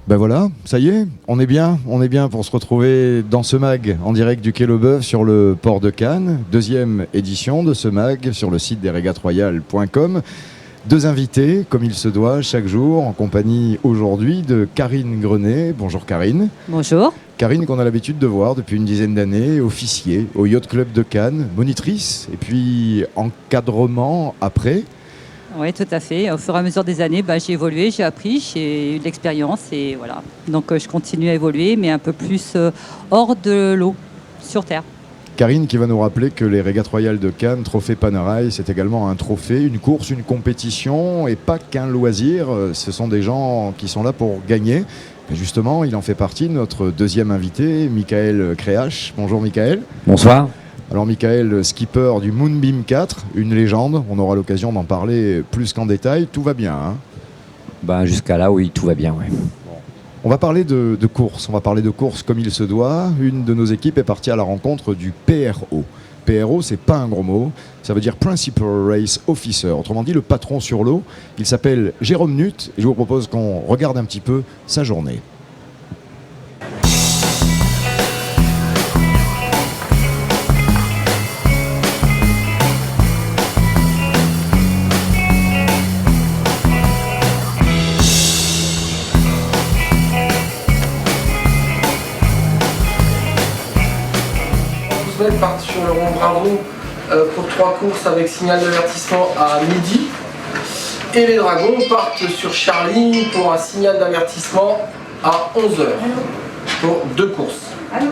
Ben voilà, ça y est, on est bien pour se retrouver dans ce mag en direct du Quai Leboeuf sur le port de Cannes. Deuxième édition de ce mag sur le site des régates-royales.com. Deux invités, comme il se doit, chaque jour, en compagnie aujourd'hui de Karine Grenet. Bonjour Karine. Bonjour. Karine qu'on a l'habitude de voir depuis une dizaine d'années, officier au Yacht Club de Cannes, monitrice et puis encadrement après. Oui, tout à fait. Au fur et à mesure des années, j'ai évolué, j'ai appris, j'ai eu de l'expérience et voilà. Donc je continue à évoluer, mais un peu plus hors de l'eau, sur terre. Karine qui va nous rappeler que les régates royales de Cannes, Trophée Panerai, c'est également un trophée, une course, une compétition et pas qu'un loisir. Ce sont des gens qui sont là pour gagner. Et justement, il en fait partie, notre deuxième invité, Michael Créache. Bonjour Michael. Bonsoir. Alors Michael, skipper du Moonbeam 4, une légende, on aura l'occasion d'en parler plus qu'en détail, tout va bien Jusqu'à là, oui, tout va bien, ouais. On va parler de course, comme il se doit. Une de nos équipes est partie à la rencontre du PRO. PRO, c'est pas un gros mot, ça veut dire Principal Race Officer, autrement dit le patron sur l'eau. Il s'appelle Jérôme Nutt et je vous propose qu'on regarde un petit peu sa journée. Partent sur le rond Bravo pour 3 courses avec signal d'avertissement à midi. Et les Dragons partent sur Charlie pour un signal d'avertissement à 11h pour 2 courses. Allô.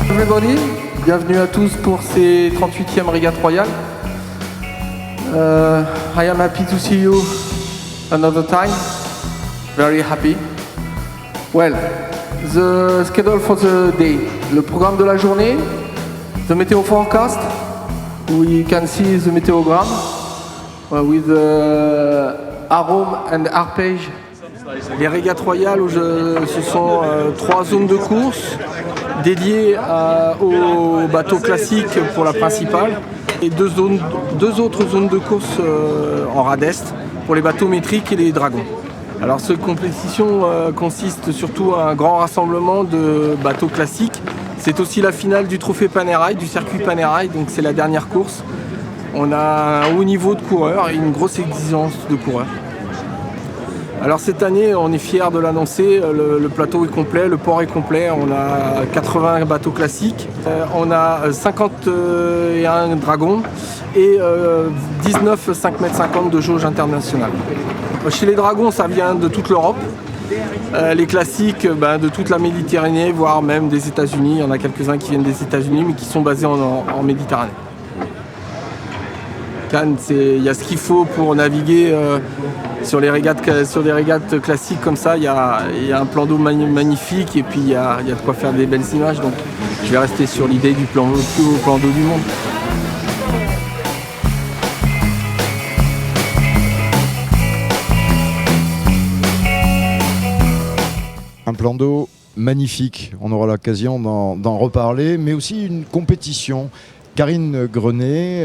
Everybody, bienvenue à tous pour ces 38e régates royales. I am happy to see you another time, very happy. Well, the schedule for the day, le programme de la journée, the meteo forecast, we can see the meteogram with Arome and Arpège. Les régates royales, ce sont 3 zones de course dédiées aux bateaux classiques pour la principale et 2 autres zones de course en rade est pour les bateaux métriques et les dragons. Alors cette compétition consiste surtout à un grand rassemblement de bateaux classiques. C'est aussi la finale du Trophée Panerai, du circuit Panerai, donc c'est la dernière course. On a un haut niveau de coureurs et une grosse exigence de coureurs. Alors cette année, on est fiers de l'annoncer, le plateau est complet, le port est complet, on a 80 bateaux classiques, on a 51 dragons et 19 5,50 m de jauge internationale. Chez les dragons, ça vient de toute l'Europe, les classiques de toute la Méditerranée, voire même des États-Unis. Il y en a quelques-uns qui viennent des États-Unis mais qui sont basés en Méditerranée. Cannes, il y a ce qu'il faut pour naviguer sur des régates classiques comme ça. Il y a un plan d'eau magnifique et puis il y a de quoi faire des belles images. Donc je vais rester sur l'idée du plus haut plan d'eau du monde. Un plan d'eau magnifique, on aura l'occasion d'en reparler, mais aussi une compétition. Karine Grenet,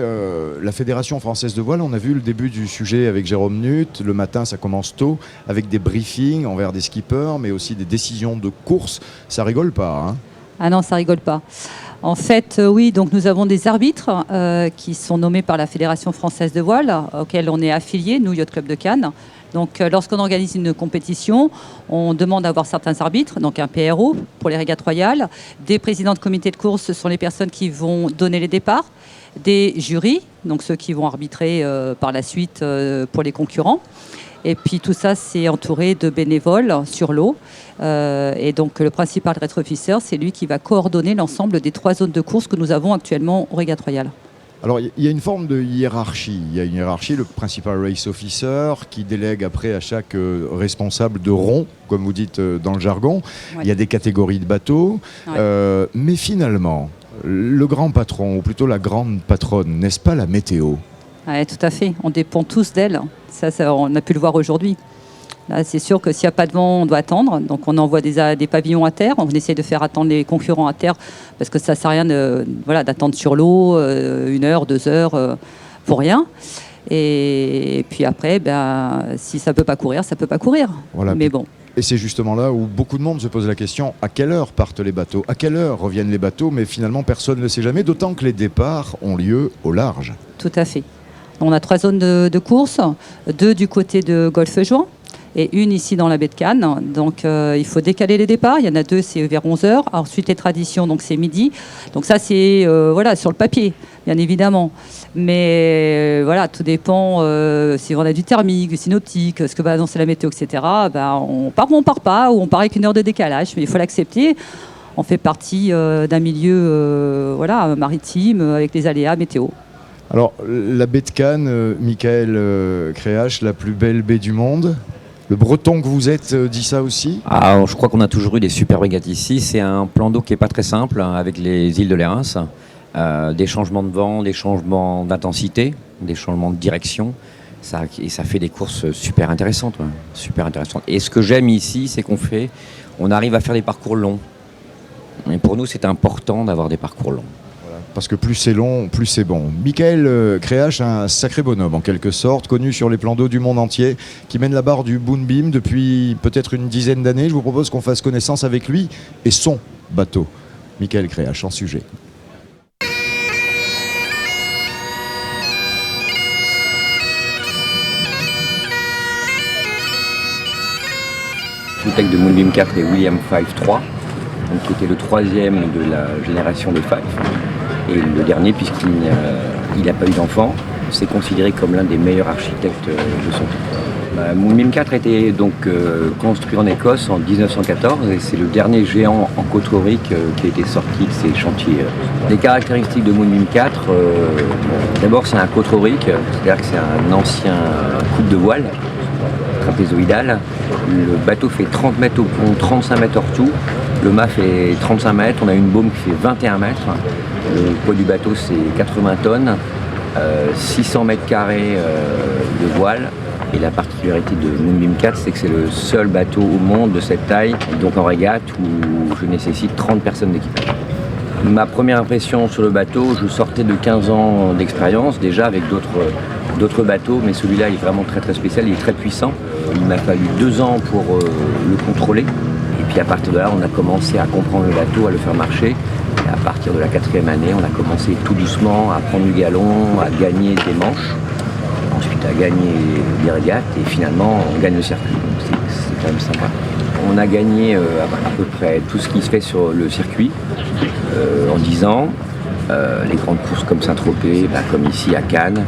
la Fédération française de voile, on a vu le début du sujet avec Jérôme Nutt. Le matin, ça commence tôt, avec des briefings envers des skippers, mais aussi des décisions de course. Ça rigole pas, Ah non, ça rigole pas. En fait, oui, donc nous avons des arbitres qui sont nommés par la Fédération française de voile, auquel on est affilié, nous, Yacht Club de Cannes. Donc, lorsqu'on organise une compétition, on demande à avoir certains arbitres, donc un PRO pour les régates royales, des présidents de comité de course, ce sont les personnes qui vont donner les départs, des jurys, donc ceux qui vont arbitrer par la suite pour les concurrents. Et puis tout ça, c'est entouré de bénévoles sur l'eau. Et donc le principal race officer, c'est lui qui va coordonner l'ensemble des 3 zones de course que nous avons actuellement aux régates royales. Alors, il y a une forme de hiérarchie. Il y a une hiérarchie, le principal race officer, qui délègue après à chaque responsable de rond, comme vous dites dans le jargon. Ouais. Il y a des catégories de bateaux. Ouais. Mais finalement, le grand patron, ou plutôt la grande patronne, n'est-ce pas la météo ? Oui, tout à fait. On dépend tous d'elle. Ça, on a pu le voir aujourd'hui. Là, c'est sûr que s'il n'y a pas de vent, on doit attendre. Donc, on envoie des pavillons à terre. On essaie de faire attendre les concurrents à terre parce que ça ne sert à rien d'attendre sur l'eau 1 heure, 2 heures pour rien. Et puis après, si ça ne peut pas courir, ça ne peut pas courir. Voilà. Mais bon. Et c'est justement là où beaucoup de monde se pose la question, à quelle heure partent les bateaux? À quelle heure reviennent les bateaux? Mais finalement, personne ne le sait jamais, d'autant que les départs ont lieu au large. Tout à fait. On a 3 zones de course, 2 du côté de Golfe-Juan et 1 ici dans la baie de Cannes. Donc il faut décaler les départs. Il y en a 2, c'est vers 11h. Ensuite, les traditions, donc c'est midi. Donc ça, c'est sur le papier, bien évidemment. Mais tout dépend si on a du thermique, du synoptique, ce que va annoncer la météo, etc. On part ou on part pas, ou on part avec 1 heure de décalage. Mais il faut l'accepter. On fait partie d'un milieu maritime avec les aléas météo. Alors, la baie de Cannes, Michael Créache, la plus belle baie du monde. Le breton que vous êtes dit ça aussi? Je crois qu'on a toujours eu des super régates ici. C'est un plan d'eau qui n'est pas très simple, avec les îles de l'Érins. Des changements de vent, des changements d'intensité, des changements de direction. Ça fait des courses super intéressantes. Ouais. Super intéressantes. Et ce que j'aime ici, c'est on arrive à faire des parcours longs. Et pour nous, c'est important d'avoir des parcours longs. Parce que plus c'est long, plus c'est bon. Michael Créache, un sacré bonhomme en quelque sorte, connu sur les plans d'eau du monde entier, qui mène la barre du Moonbeam depuis peut-être une dizaine d'années. Je vous propose qu'on fasse connaissance avec lui et son bateau. Michael Créache, en sujet. Le tech de Moonbeam 4 est William Fife 3, donc qui était le 3e de la génération de Fife. Et le dernier, puisqu'il n'a pas eu d'enfant, c'est considéré comme l'un des meilleurs architectes de son temps. Moonbeam 4 a été donc construit en Écosse en 1914 et c'est le dernier géant en cotrorique qui a été sorti de ces chantiers. Les caractéristiques de Moonbeam 4, d'abord c'est un cotrorique, c'est-à-dire que c'est un ancien coupe de voile trapézoïdal. Le bateau fait 30 mètres au pont, 35 mètres hors tout. Le mât fait 35 mètres, on a une baume qui fait 21 mètres. Le poids du bateau c'est 80 tonnes, 600 mètres carrés de voile. Et la particularité de Moonbeam 4, c'est que c'est le seul bateau au monde de cette taille, donc en régate, où je nécessite 30 personnes d'équipage. Ma première impression sur le bateau, je sortais de 15 ans d'expérience, déjà avec d'autres bateaux, mais celui-là est vraiment très très spécial, il est très puissant. Il m'a fallu 2 ans pour le contrôler. Et puis à partir de là, on a commencé à comprendre le bateau, à le faire marcher. Et à partir de la 4e année, on a commencé tout doucement à prendre du galon, à gagner des manches, ensuite à gagner des régates et finalement on gagne le circuit. Donc c'est quand même sympa. On a gagné à peu près tout ce qui se fait sur le circuit en 10 ans. Les grandes courses comme Saint-Tropez, comme ici à Cannes,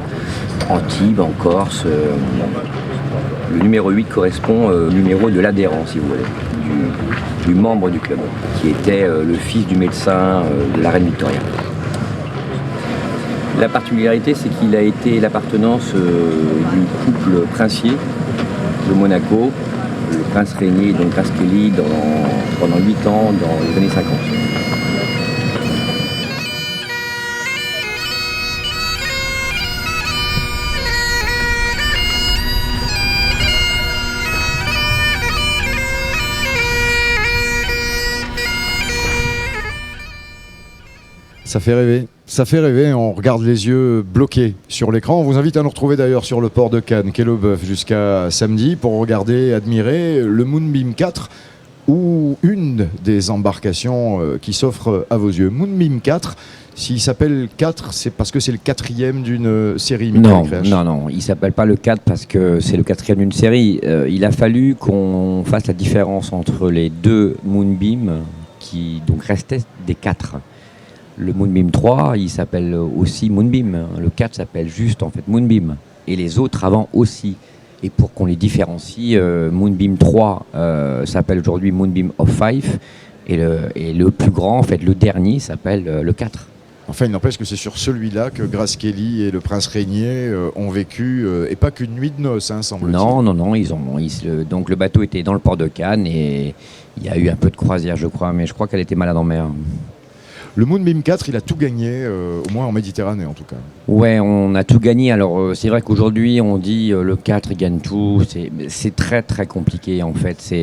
Antibes, en Corse. Le numéro 8 correspond au numéro de l'adhérent, si vous voulez, du membre du club, qui était le fils du médecin de la reine Victoria. La particularité, c'est qu'il a été l'appartenance du couple princier de Monaco, le prince Régnier et donc prince Kelly, pendant 8 ans dans les années 50. Ça fait rêver, on regarde les yeux bloqués sur l'écran. On vous invite à nous retrouver d'ailleurs sur le port de Cannes, quai Leboeuf, jusqu'à samedi pour regarder, admirer le Moonbeam 4 ou une des embarcations qui s'offre à vos yeux. Moonbeam 4, s'il s'appelle 4, c'est parce que c'est le 4e d'une série. Non, il ne s'appelle pas le 4 parce que c'est le 4e d'une série. Il a fallu qu'on fasse la différence entre les 2 Moonbeam qui donc restaient des 4. Le Moonbeam 3, il s'appelle aussi Moonbeam. Le 4 s'appelle juste en fait Moonbeam. Et les autres avant aussi. Et pour qu'on les différencie, Moonbeam 3 s'appelle aujourd'hui Moonbeam of Fife. Et le plus grand, en fait, le dernier s'appelle le 4. Enfin, il n'empêche que c'est sur celui-là que Grace Kelly et le prince Régnier ont vécu, et pas qu'une nuit de noces, semble-t-il. Non, donc le bateau était dans le port de Cannes et il y a eu un peu de croisière, je crois, mais je crois qu'elle était malade en mer. Le Moonbeam 4, il a tout gagné, au moins en Méditerranée en tout cas. Ouais, on a tout gagné. Alors c'est vrai qu'aujourd'hui on dit le 4 il gagne tout. C'est très très compliqué en fait.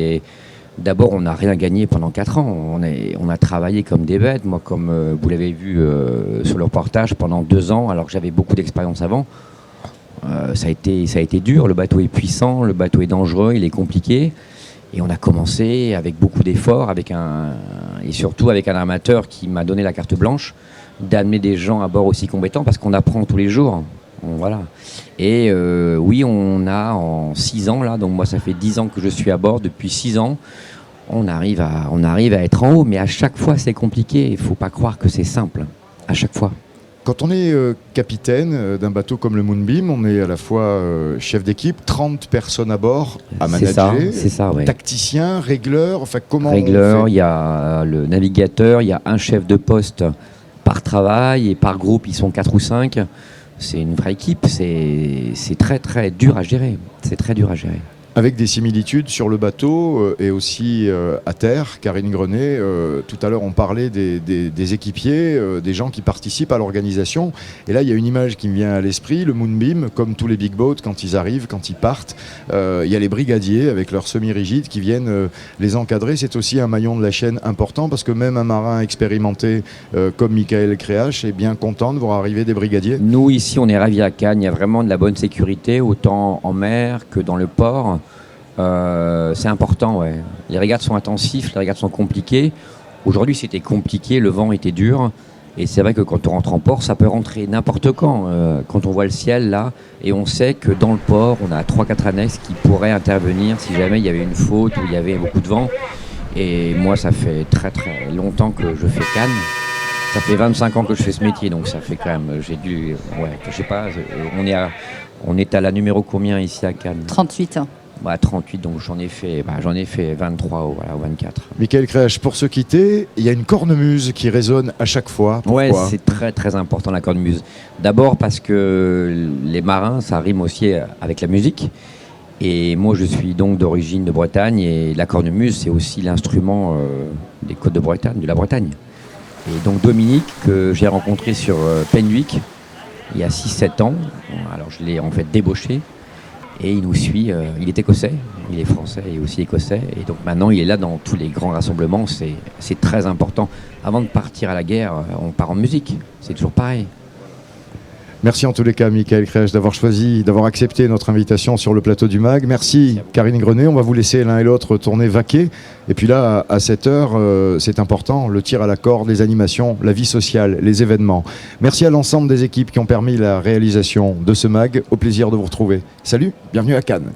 D'abord on n'a rien gagné pendant 4 ans. On a travaillé comme des bêtes. Moi, comme vous l'avez vu sur le reportage, pendant 2 ans, alors que j'avais beaucoup d'expérience avant. Ça a été dur. Le bateau est puissant, le bateau est dangereux, il est compliqué. Et on a commencé avec beaucoup d'efforts, et surtout avec un armateur qui m'a donné la carte blanche d'amener des gens à bord aussi compétents parce qu'on apprend tous les jours. Voilà. Et oui, on a en 6 ans, là, donc moi ça fait 10 ans que je suis à bord, depuis 6 ans, on arrive à être en haut, mais à chaque fois c'est compliqué, il ne faut pas croire que c'est simple, à chaque fois. Quand on est capitaine d'un bateau comme le Moonbeam, on est à la fois chef d'équipe, 30 personnes à bord à manager, c'est ça, ouais. Tacticien, régleur, enfin comment Régleur, il y a le navigateur, il y a un chef de poste par travail et par groupe, ils sont 4 ou 5. C'est une vraie équipe, c'est très très dur à gérer. C'est très dur à gérer. Avec des similitudes sur le bateau et aussi à terre. Karine Grenet, tout à l'heure on parlait des équipiers, des gens qui participent à l'organisation. Et là il y a une image qui me vient à l'esprit, le Moonbeam, comme tous les big boats, quand ils arrivent, quand ils partent, il y a les brigadiers avec leurs semi-rigides qui viennent les encadrer. C'est aussi un maillon de la chaîne important parce que même un marin expérimenté comme Michael Créache est bien content de voir arriver des brigadiers. Nous ici on est ravis à Cannes, il y a vraiment de la bonne sécurité, autant en mer que dans le port. C'est important, ouais. Les régates sont intensifs, les régates sont compliquées. Aujourd'hui, c'était compliqué, le vent était dur. Et c'est vrai que quand on rentre en port, ça peut rentrer n'importe quand. Quand on voit le ciel, là, et on sait que dans le port, on a 3-4 annexes qui pourraient intervenir si jamais il y avait une faute ou il y avait beaucoup de vent. Et moi, ça fait très très longtemps que je fais Cannes. Ça fait 25 ans que je fais ce métier, donc ça fait quand même, je sais pas, on est à la numéro combien ici à Cannes ? 38. 38, donc j'en ai fait 23 ou 24. Michael Créache, pour se quitter, il y a une cornemuse qui résonne à chaque fois. Pourquoi ? Ouais, c'est très très important la cornemuse. D'abord parce que les marins, ça rime aussi avec la musique. Et moi je suis donc d'origine de Bretagne et la cornemuse c'est aussi l'instrument des côtes de Bretagne, de la Bretagne. Et donc Dominique, que j'ai rencontré sur Penwick il y a 6-7 ans, alors je l'ai en fait débauché. Et il nous suit, il est écossais, il est français et aussi écossais. Et donc maintenant, il est là dans tous les grands rassemblements. C'est très important. Avant de partir à la guerre, on part en musique. C'est toujours pareil. Merci en tous les cas, Michael Créache, d'avoir accepté notre invitation sur le plateau du MAG. Merci, Karine Grenet. On va vous laisser l'un et l'autre tourner vaquer. Et puis là, à 7h, c'est important, le tir à la corde, les animations, la vie sociale, les événements. Merci à l'ensemble des équipes qui ont permis la réalisation de ce MAG. Au plaisir de vous retrouver. Salut, bienvenue à Cannes.